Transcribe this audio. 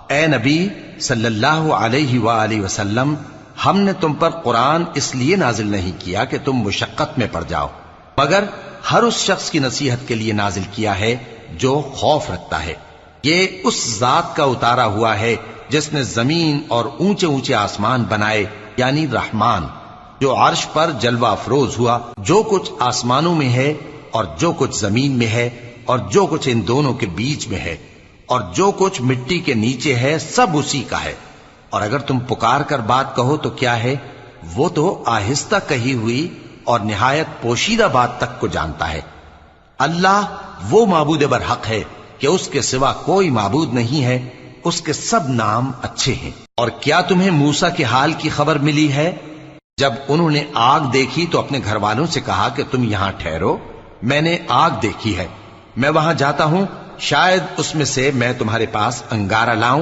اے نبی صلی اللہ علیہ وآلہ وسلم، ہم نے تم پر قرآن اس لیے نازل نہیں کیا کہ تم مشقت میں پڑ جاؤ، مگر ہر اس شخص کی نصیحت کے لیے نازل کیا ہے جو خوف رکھتا ہے۔ یہ اس ذات کا اتارا ہوا ہے جس نے زمین اور اونچے اونچے آسمان بنائے، یعنی رحمان، جو عرش پر جلوہ افروز ہوا۔ جو کچھ آسمانوں میں ہے اور جو کچھ زمین میں ہے اور جو کچھ ان دونوں کے بیچ میں ہے اور جو کچھ مٹی کے نیچے ہے، سب اسی کا ہے۔ اور اگر تم پکار کر بات کہو تو کیا ہے، وہ تو آہستہ کہی ہوئی اور نہایت پوشیدہ بات تک کو جانتا ہے۔ اللہ وہ معبود برحق ہے کہ اس کے سوا کوئی معبود نہیں ہے، اس کے سب نام اچھے ہیں۔ اور کیا تمہیں موسیٰ کے حال کی خبر ملی ہے؟ جب انہوں نے آگ دیکھی تو اپنے گھر والوں سے کہا کہ تم یہاں ٹھہرو، میں نے آگ دیکھی ہے، میں وہاں جاتا ہوں، شاید اس میں سے میں تمہارے پاس انگارہ لاؤں